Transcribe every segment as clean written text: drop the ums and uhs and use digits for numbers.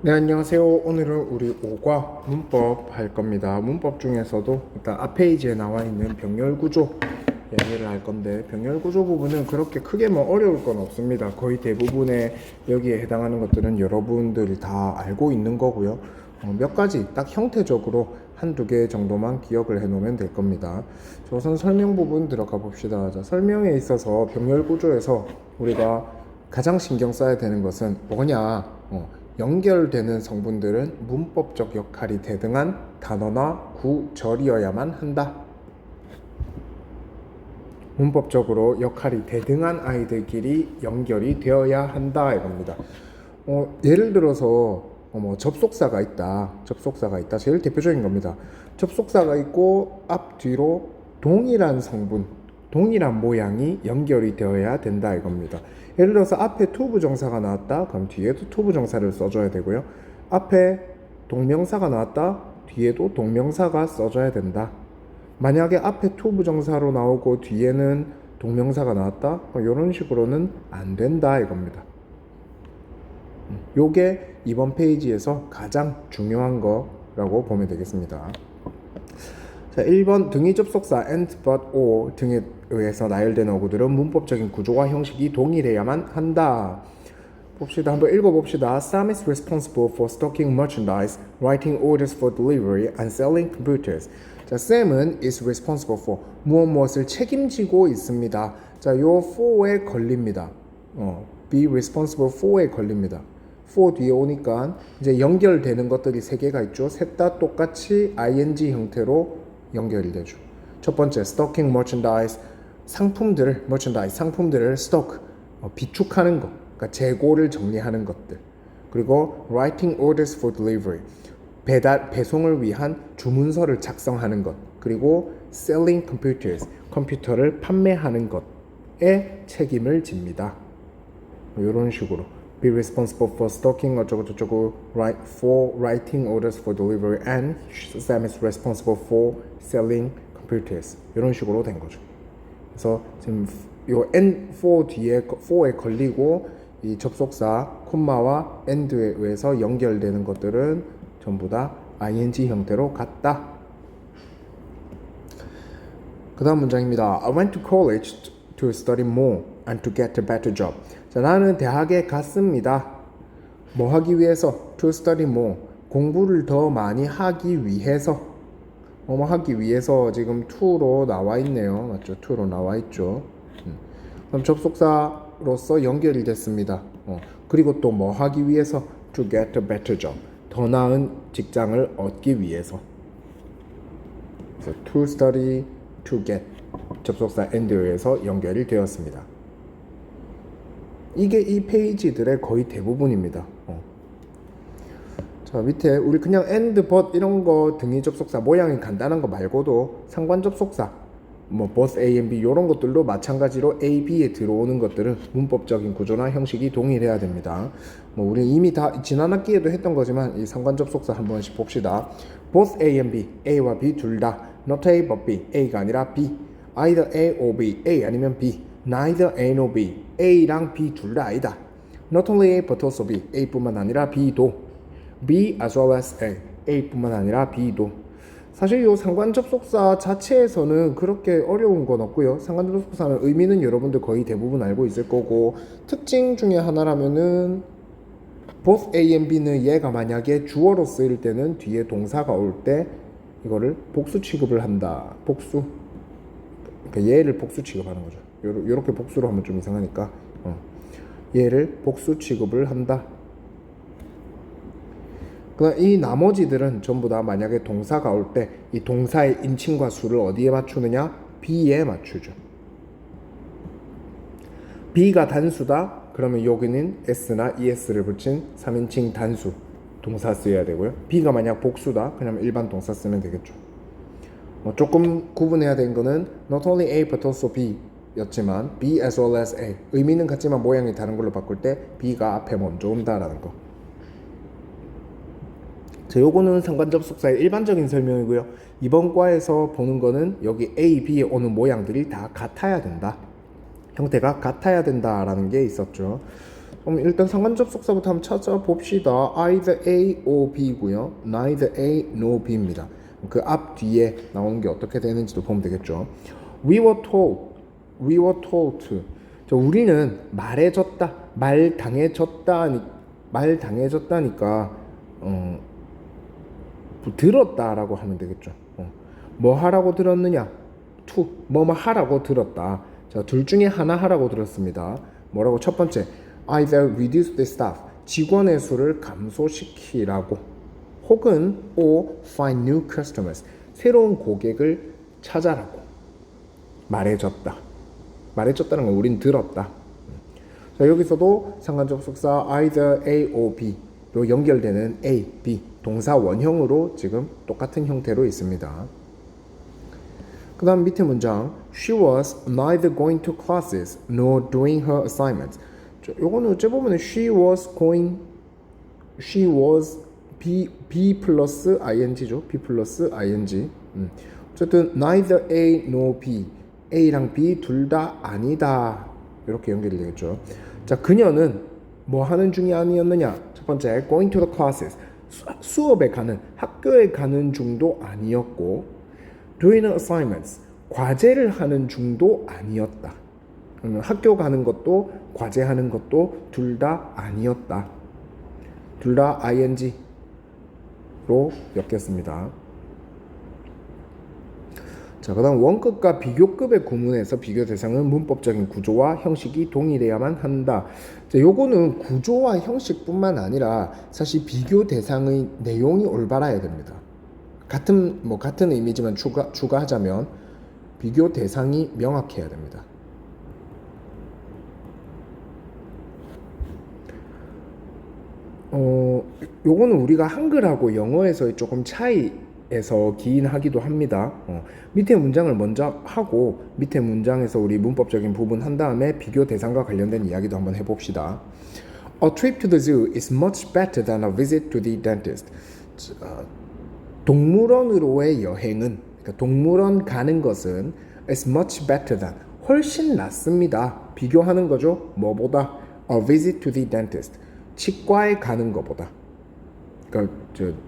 네, 안녕하세요. 오늘은 우리 5과 문법 할 겁니다. 문법 중에서도 일단 앞 페이지에 나와 있는 병렬 구조 얘기를 할 건데, 병렬 구조 부분은 그렇게 크게 뭐 어려울 건 없습니다. 거의 대부분의 여기에 해당하는 것들은 여러분들이 다 알고 있는 거고요. 몇 가지 딱 형태적으로 한두 개 정도만 기억을 해 놓으면 될 겁니다. 자, 우선 설명 부분 들어가 봅시다. 자, 설명에 있어서 병렬 구조에서 우리가 가장 신경 써야 되는 것은 뭐냐? 연결되는 성분들은 문법적 역할이 대등한 단어나 구절이어야만 한다. 문법적으로 역할이 대등한 아이들끼리 연결이 되어야 한다 이겁니다. 예를 들어서 접속사가 있다. 접속사가 있다. 제일 대표적인 겁니다. 접속사가 있고 앞뒤로 동일한 성분, 동일한 모양이 연결이 되어야 된다 이겁니다. 예를 들어서 앞에 to 부정사가 나왔다. 그럼 뒤에도 to 부정사를 써줘야 되고요. 앞에 동명사가 나왔다. 뒤에도 동명사가 써줘야 된다. 만약에 앞에 to 부정사로 나오고 뒤에는 동명사가 나왔다. 이런 식으로는 안 된다 이겁니다. 요게 이번 페이지에서 가장 중요한 거라고 보면 되겠습니다. 자, 1번 등위 접속사 and, but, or 등에 의해서 나열된 어구들은 문법적인 구조와 형식이 동일해야만 한다. 봅시다. 한번 읽어봅시다. Sam is responsible for stocking merchandise, writing orders for delivery, and selling computers. 자, Sam은 is responsible for 무엇을 책임지고 있습니다. 자, 요 for에 걸립니다. be responsible for에 걸립니다. for 뒤에 오니까 이제 연결되는 것들이 세 개가 있죠. 셋 다 똑같이 ing 형태로 연결이 되죠. 첫 번째, stocking merchandise, 상품들을 stock, 비축하는 것, 그러니까 재고를 정리하는 것들. 그리고 writing orders for delivery, 배송을 위한 주문서를 작성하는 것. 그리고 selling computers, 컴퓨터를 판매하는 것에 책임을 집니다. 이런 식으로 be responsible for stocking 어쩌고저쩌고, for writing orders for delivery, and Sam is responsible for selling computers. 이런 식으로 된 거죠. 그래서 지금 요 and4 뒤에 4에 걸리고 이 접속사 콤마와 and에 의해서 연결되는 것들은 전부 다 ing 형태로 같다. 그 다음 문장입니다. I went to college to study more and to get a better job. 자, 나는 대학에 갔습니다. 뭐 하기 위해서? To study more. 공부를 더 많이 하기 위해서. 뭐 하기 위해서 지금 to로 나와 있네요. 맞죠? to로 나와 있죠. 그럼 접속사로서 연결이 됐습니다. 그리고 또 뭐 하기 위해서? To get a better job. 더 나은 직장을 얻기 위해서. 그래서 to study, to get. 접속사 and에 의해서 연결이 되었습니다. 이게 이 페이지들의 거의 대부분입니다. 자, 밑에 우리 그냥 and, but 이런 거 등위 접속사 모양이 간단한 거 말고도 상관 접속사 뭐 both A and B 이런 것들도 마찬가지로 A, B에 들어오는 것들은 문법적인 구조나 형식이 동일해야 됩니다. 뭐 우리 이미 다 지난 학기에도 했던 거지만 이 상관 접속사 한 번씩 봅시다. both A and B, A와 B 둘 다 not A but B, A가 아니라 B, either A or B, A 아니면 B, neither A nor B, A랑 B 둘 다 아니다. not only A but also B, A뿐만 아니라 B도, B as well as A, A뿐만 아니라 B도. 사실 이 상관 접속사 자체에서는 그렇게 어려운 건 없고요. 상관 접속사는 의미는 여러분들 거의 대부분 알고 있을 거고, 특징 중에 하나라면은 both A and B는 얘가 만약에 주어로 쓰일 때는 뒤에 동사가 올 때 이거를 복수 취급을 한다. 복수. 그러니까 얘를 복수 취급하는 거죠. 요렇게 복수로 하면 좀 이상하니까 얘를 복수 취급을 한다. 그다음 이 나머지들은 전부 다 만약에 동사가 올 때 이 동사의 인칭과 수를 어디에 맞추느냐? B에 맞추죠. B가 단수다. 그러면 여기는 S나 ES를 붙인 3인칭 단수 동사 써야 되고요. B가 만약 복수다. 그냥 일반 동사 쓰면 되겠죠. 조금 구분해야 되는 거는 not only A but also B 였지만 B as well as A 의미는 같지만 모양이 다른 걸로 바꿀 때 B가 앞에 먼저 온다라는 거. 자, 요거는 상관 접속사의 일반적인 설명이고요. 이번 과에서 보는 거는 여기 A, B에 오는 모양들이 다 같아야 된다. 형태가 같아야 된다라는 게 있었죠. 그럼 일단 상관접속사부터 한번 찾아봅시다. either A or B고요. neither A nor B입니다. 그 앞 뒤에 나오는 게 어떻게 되는지도 보면 되겠죠. We were told to. 우리는 말해줬다, 말당해줬다니까 들었다라고 하면 되겠죠. 뭐 하라고 들었느냐? to 뭐 하라고 들었다. 자, 둘 중에 하나 하라고 들었습니다. 뭐라고? 첫 번째, either reduce the staff, 직원의 수를 감소시키라고, 혹은 or find new customers, 새로운 고객을 찾아라고 말해줬다는 건 우린 들었다. 자, 여기서도 상관접속사 either A or B로 연결되는 A, B 동사 원형으로 지금 똑같은 형태로 있습니다. 그 다음 밑에 문장 She was neither going to classes nor doing her assignments. 요거는 어째 보면 she was B 플러스 ing죠. B 플러스 ing. 어쨌든 neither A nor B, A랑 B 둘 다 아니다, 이렇게 연결이 되겠죠. 자, 그녀는 뭐 하는 중이 아니었느냐? 첫 번째, going to the classes, 수업에 가는, 학교에 가는 중도 아니었고, doing assignments, 과제를 하는 중도 아니었다. 학교 가는 것도 과제하는 것도 둘 다 아니었다. 둘 다 ing로 엮였습니다. 자, 그 다음 원급과 비교급의 구문에서 비교 대상은 문법적인 구조와 형식이 동일해야만 한다. 자, 요거는 구조와 형식뿐만 아니라 사실 비교 대상의 내용이 올바라야 됩니다. 같은 의미지만 추가하자면 비교 대상이 명확해야 됩니다. 요거는 우리가 한글하고 영어에서의 조금 차이에서 기인하기도 합니다. 밑에 문장을 먼저 하고 밑에 문장에서 우리 문법적인 부분 한 다음에 비교 대상과 관련된 이야기도 한번 해봅시다. A trip to the zoo is much better than a visit to the dentist. 동물원으로의 여행은, 그러니까 동물원 가는 것은 is much better than, 훨씬 낫습니다. 비교하는 거죠. 뭐보다? A visit to the dentist, 치과에 가는 것보다. 그러니까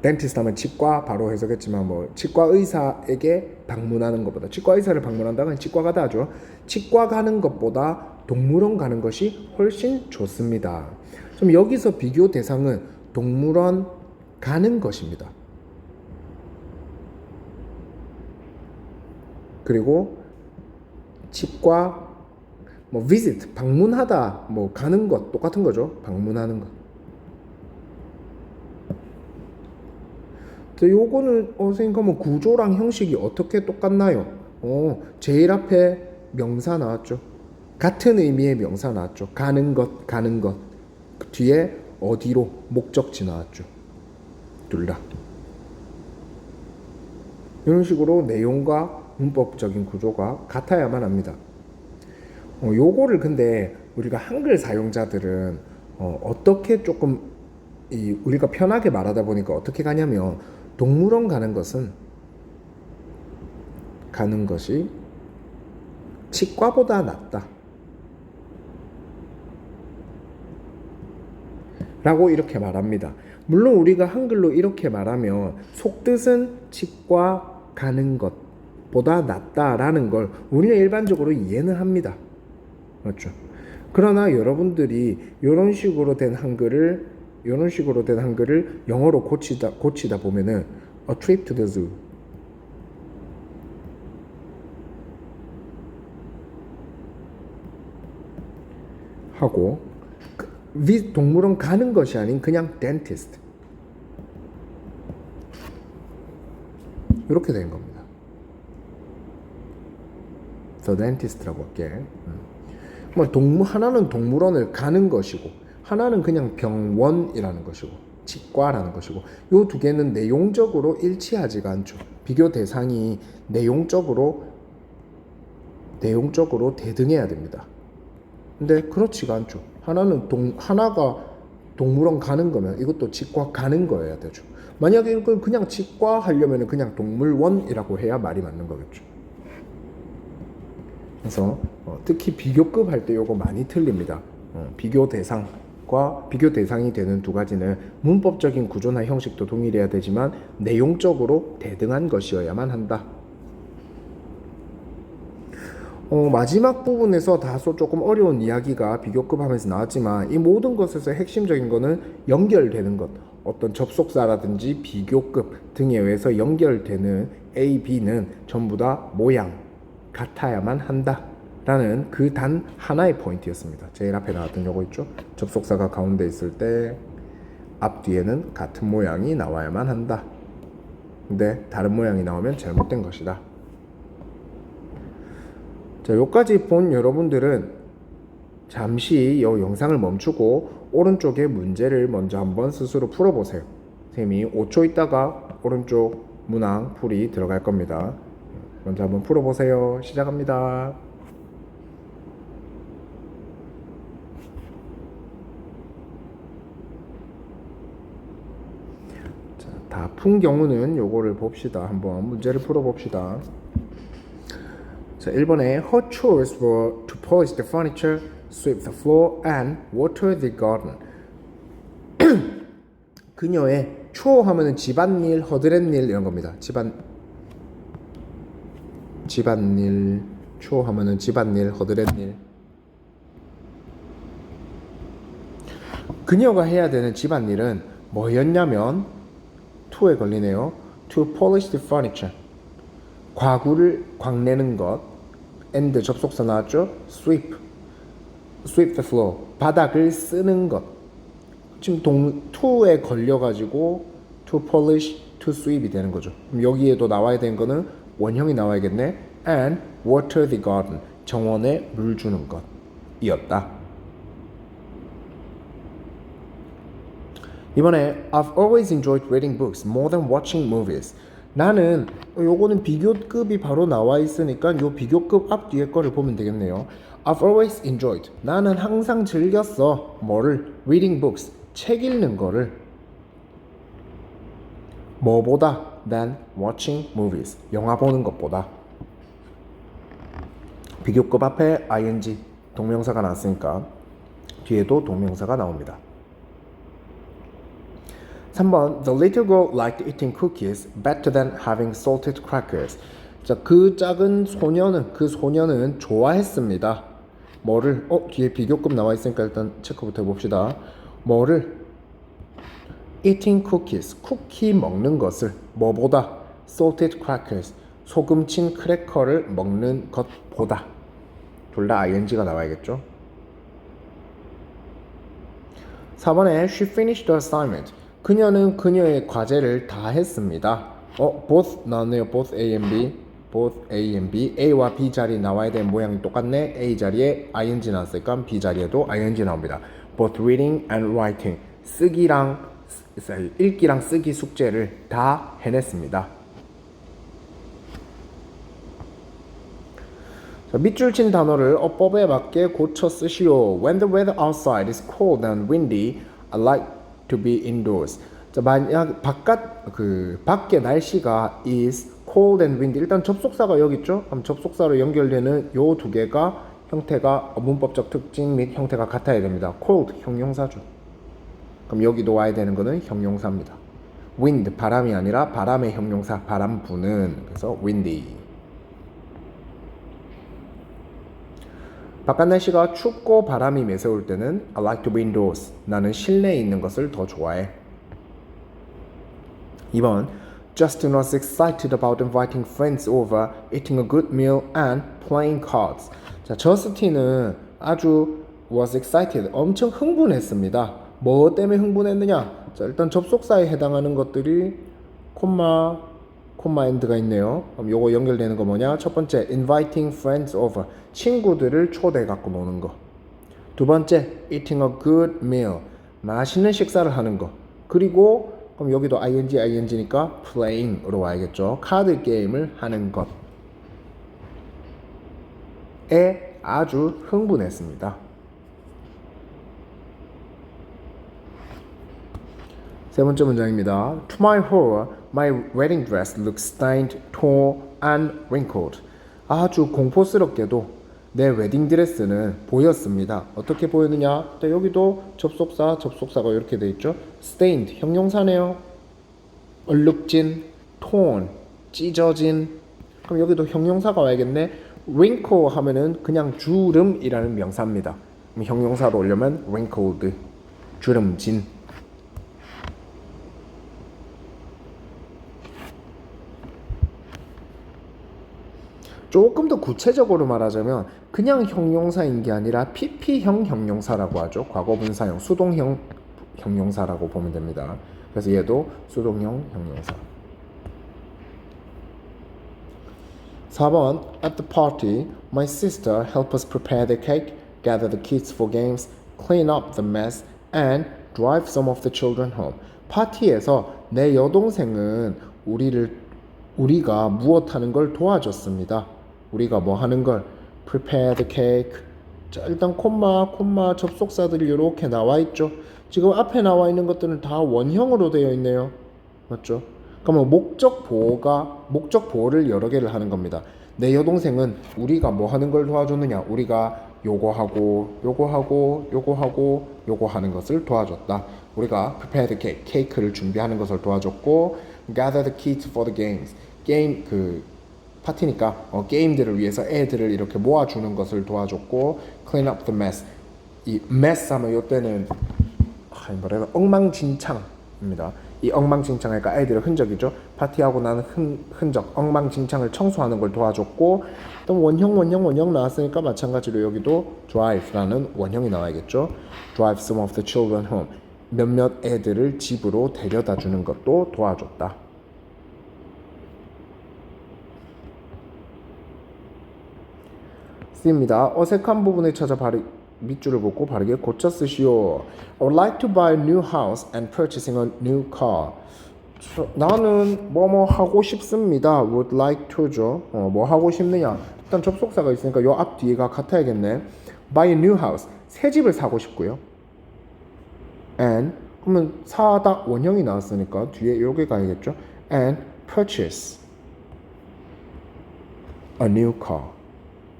dentist 하면 치과 바로 해석했지만 뭐 치과 의사에게 방문하는 것보다, 치과 의사를 방문한다면 치과 가다 하죠. 치과 가는 것보다 동물원 가는 것이 훨씬 좋습니다. 그럼 여기서 비교 대상은 동물원 가는 것입니다. 그리고 치과 뭐 visit 방문하다, 뭐 가는 것 똑같은 거죠. 방문하는 것. 요거는 선생님 그러면 구조랑 형식이 어떻게 똑같나요? 제일 앞에 명사 나왔죠. 같은 의미의 명사 나왔죠. 가는 것. 그 뒤에 어디로 목적지 나왔죠. 둘 다. 이런 식으로 내용과 문법적인 구조가 같아야만 합니다. 요거를 근데 우리가 한글 사용자들은 어떻게 조금 우리가 편하게 말하다 보니까 어떻게 가냐면 동물원 가는 것이 치과보다 낫다 라고 이렇게 말합니다. 물론 우리가 한글로 이렇게 말하면 속뜻은 치과 가는 것보다 낫다라는 걸 우리는 일반적으로 이해는 합니다. 맞죠? 그러나 여러분들이 이런 식으로 된 한글을 영어로 고치다 보면은 a trip to the zoo 하고 동물원 가는 것이 아닌 그냥 dentist 이렇게 된 겁니다. the dentist라고 할게. 하나는 동물원을 가는 것이고 하나는 그냥 병원이라는 것이고 치과라는 것이고, 이 두 개는 내용적으로 일치하지가 않죠. 비교 대상이 내용적으로 대등해야 됩니다. 근데 그렇지가 않죠. 하나가 동물원 가는 거면 이것도 치과 가는 거여야 되죠. 만약에 이걸 그냥 치과 하려면 그냥 동물원이라고 해야 말이 맞는 거겠죠. 그래서 특히 비교급 할 때 이거 많이 틀립니다. 비교 대상 과 비교 대상이 되는 두 가지는 문법적인 구조나 형식도 동일해야 되지만 내용적으로 대등한 것이어야만 한다. 마지막 부분에서 다소 조금 어려운 이야기가 비교급 하면서 나왔지만 이 모든 것에서 핵심적인 거는 연결되는 것, 어떤 접속사라든지 비교급 등에 의해서 연결되는 A, B는 전부 다 모양 같아야만 한다 라는 그 단 하나의 포인트였습니다. 제일 앞에 나왔던 요거 있죠. 접속사가 가운데 있을 때 앞뒤에는 같은 모양이 나와야만 한다. 근데 다른 모양이 나오면 잘못된 것이다. 자, 여기까지 본 여러분들은 잠시 이 영상을 멈추고 오른쪽에 문제를 먼저 한번 스스로 풀어보세요. 선생님이 5초 있다가 오른쪽 문항 풀이 들어갈 겁니다. 먼저 한번 풀어보세요. 시작합니다. 자, 다 푼 경우는 요거를 봅시다. 한번 문제를 풀어봅시다. 자, 1번에 Her chores were to polish the furniture, sweep the floor, and water the garden. 그녀의 chore 하면은 집안일, 허드렛일 이런 겁니다. 집안일, chore 하면은 집안일, 허드렛일. 그녀가 해야 되는 집안일은 뭐였냐면 to에 걸리네요. To polish the furniture. 과구를 광내는 것. and 접속사 나왔죠? sweep the floor. 바닥을 쓰는 것. 지금 to에 걸려가지고 to polish, to sweep이 되는 거죠. 그럼 여기에도 나와야 되는 거는 원형이 나와야겠네. and water the garden. 정원에 물 주는 것이었다. 이번에 I've always enjoyed reading books more than watching movies. 나는 요거는 비교급이 바로 나와 있으니까 요 비교급 앞 뒤에 거를 보면 되겠네요. I've always enjoyed. 나는 항상 즐겼어. 뭐를? Reading books. 책 읽는 거를. 뭐보다? than watching movies. 영화 보는 것보다. 비교급 앞에 ing 동명사가 나왔으니까 뒤에도 동명사가 나옵니다. 3번 The little girl liked eating cookies better than having salted crackers. 자, 그 작은 소녀는 좋아했습니다. 뭐를? 뒤에 비교급 나와 있으니까 일단 체크부터 해봅시다. 뭐를? Eating cookies. 쿠키 먹는 것을. 뭐보다? Salted crackers. 소금친 크래커를 먹는 것보다. 둘 다 ing가 나와야겠죠. 4번에 She finished the assignment. 그녀는 그녀의 과제를 다 했습니다. both 나왔네요. both A and B. both A and B. A와 B 자리 나와야 되는 모양이 똑같네. A 자리에 ing 나왔으니까 B 자리에도 ing 나옵니다. both reading and writing. 읽기랑 쓰기 숙제를 다 해냈습니다. 자, 밑줄 친 단어를 어법에 맞게 고쳐 쓰시오. When the weather outside is cold and windy, I like to be indoors. 자, 만약 밖에 날씨가 is cold and windy. 일단 접속사가 여기 있죠? 그럼 접속사로 연결되는 요 두 개가 형태가 문법적 특징 및 형태가 같아야 됩니다. cold 형용사죠. 그럼 여기도 와야 되는 거는 형용사입니다. wind 바람이 아니라 바람의 형용사 바람 부는. 그래서 windy. 바깥 날씨가 춥고 바람이 매서울 때는 I like to be indoors. 나는 실내에 있는 것을 더 좋아해. 2번 Justin was excited about inviting friends over, eating a good meal and playing cards. 자, 저스틴은 아주 was excited. 엄청 흥분했습니다. 뭐 때문에 흥분했느냐? 자, 일단 접속사에 해당하는 것들이 콤마 and가 있네요. 그럼 요거 연결되는 거 뭐냐? 첫 번째, inviting friends over. 친구들을 초대해 갖고 노는 거. 두 번째, eating a good meal. 맛있는 식사를 하는 거. 그리고 그럼 여기도 ing니까 playing으로 와야겠죠. 카드 게임을 하는 것에 아주 흥분했습니다. 세 번째 문장입니다. To my horror, my wedding dress looks stained, torn, and wrinkled. 아주 공포스럽게도 내 웨딩드레스는 보였습니다. 어떻게 보였느냐? 또 여기도 접속사가 이렇게 돼 있죠. stained 형용사네요. 얼룩진, torn 찢어진. 그럼 여기도 형용사가 와야겠네. wrinkle 하면은 그냥 주름이라는 명사입니다. 그럼 형용사로 올려면 wrinkled 주름진. 조금 더 구체적으로 말하자면 그냥 형용사인 게 아니라 PP형 형용사라고 하죠. 과거분사형, 수동형 형용사라고 보면 됩니다. 그래서 얘도 수동형 형용사. 4번 At the party, my sister helped us prepare the cake, gather the kids for games, clean up the mess, and drive some of the children home. 파티에서 내 여동생은 우리가 무엇하는 걸 도와줬습니다. 우리가 뭐 하는 걸 prepare the cake. 자, 일단 콤마 접속사들이 이렇게 나와 있죠. 지금 앞에 나와 있는 것들은 다 원형으로 되어 있네요. 맞죠? 그러면 목적 보호를 여러 개를 하는 겁니다. 내 여동생은 우리가 뭐 하는 걸 도와줬느냐? 우리가 요거 하는 것을 도와줬다. 우리가 prepare the cake, 케이크를 준비하는 것을 도와줬고, gather the kids for the games, 게임 파티니까 게임들을 위해서 애들을 이렇게 모아주는 것을 도와줬고, clean up the mess. 이 mess 하면 이때는 엉망진창입니다. 이 엉망진창이니까 아이들의 흔적이죠. 파티하고 나는 흔적, 엉망진창을 청소하는 걸 도와줬고, 또 원형 나왔으니까 마찬가지로 여기도 drive라는 원형이 나와야겠죠. drive some of the children home. 몇몇 애들을 집으로 데려다 주는 것도 도와줬다. C입니다. 어색한 부분을 찾아 밑줄을 긋고 바르게 고쳐 쓰시오. I would like to buy a new house and purchasing a new car. 나는 뭐뭐 하고 싶습니다. would like to죠. 뭐 하고 싶느냐? 일단 접속사가 있으니까 요 앞 뒤가 같아야겠네. buy a new house. 새 집을 사고 싶고요. and 그러면 사다 원형이 나왔으니까 뒤에 요게 가야겠죠. and purchase a new car.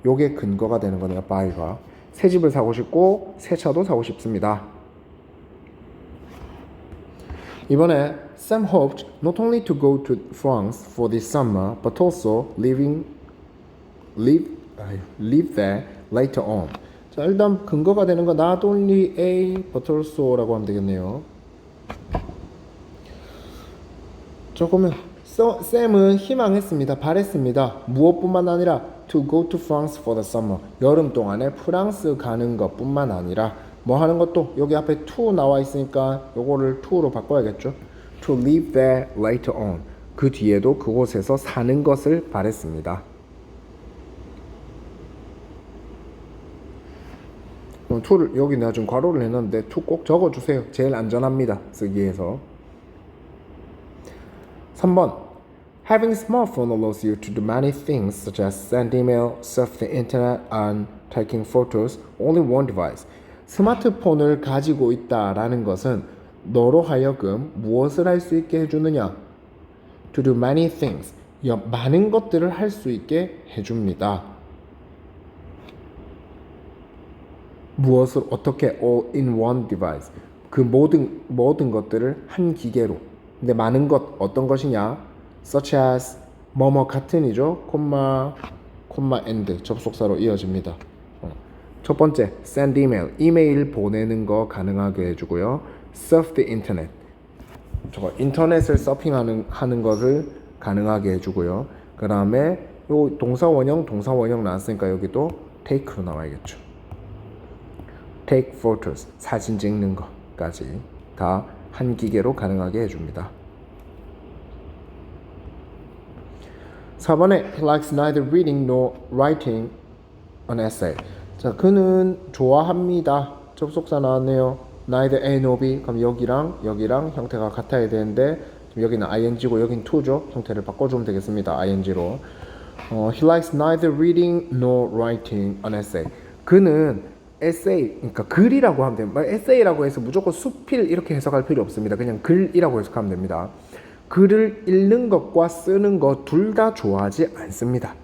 요게 근거가 되는 거네요. buy가. 새 집을 사고 싶고 새 차도 사고 싶습니다. 이번에 Sam hoped not only to go to France for this summer but also live there later on. 자, 일단 근거가 되는 거 not only A but also라고 하면 되겠네요. 조금은 샘은 희망했습니다. 바랬습니다. 무엇뿐만 아니라 to go to France for the summer. 여름 동안에 프랑스 가는 것뿐만 아니라 뭐 하는 것도 여기 앞에 to 나와 있으니까 요거를 to로 바꿔야겠죠. to live there later on. 그 뒤에도 그곳에서 사는 것을 바랬습니다. to를 여기 내가 좀 괄호를 해놨는데 to 꼭 적어주세요. 제일 안전합니다. 쓰기에서. 3번 Having a smartphone allows you to do many things such as send email, surf the internet, and taking photos, only one device. 스마트폰을 가지고 있다라는 것은 너로 하여금 무엇을 할 수 있게 해주느냐? To do many things. 많은 것들을 할 수 있게 해줍니다. 무엇을 어떻게 all in one device. 그 모든 것들을 한 기계로. 근데 많은 것 어떤 것이냐? such as 뭐뭐 같은이죠. 콤마 and 접속사로 이어집니다. 첫 번째 send email 이메일 보내는 거 가능하게 해주고요. surf the internet 저거 인터넷을 서핑하는 것을 가능하게 해주고요. 그 다음에 요 동사 원형 나왔으니까 여기도 take로 나와야겠죠. take photos 사진 찍는 것까지 다 한 기계로 가능하게 해줍니다. 4번에 he likes neither reading nor writing an essay. 자, 그는 좋아합니다. 접속사 나왔네요. neither A nor B. 그럼 여기랑 형태가 같아야 되는데 여기는 ing고 여긴 to죠. 형태를 바꿔주면 되겠습니다. ing로. He likes neither reading nor writing an essay. 그는 essay, 그러니까 글이라고 하면 됩니다. essay라고 해서 무조건 수필 이렇게 해석할 필요 없습니다. 그냥 글이라고 해석하면 됩니다. 글을 읽는 것과 쓰는 것 둘 다 좋아하지 않습니다.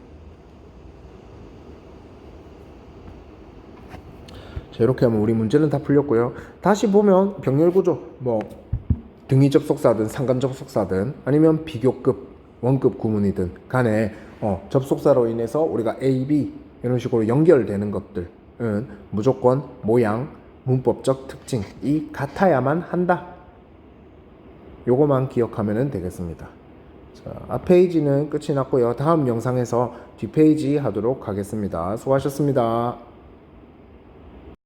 자, 이렇게 하면 우리 문제는 다 풀렸고요. 다시 보면 병렬 구조, 뭐 등위 접속사든 상관 접속사든 아니면 비교급, 원급 구문이든 간에 접속사로 인해서 우리가 A, B 이런 식으로 연결되는 것들은 무조건 모양, 문법적 특징이 같아야만 한다. 요거만 기억하면 되겠습니다. 자, 앞 페이지는 끝이 났고요. 다음 영상에서 뒷 페이지 하도록 하겠습니다. 수고하셨습니다.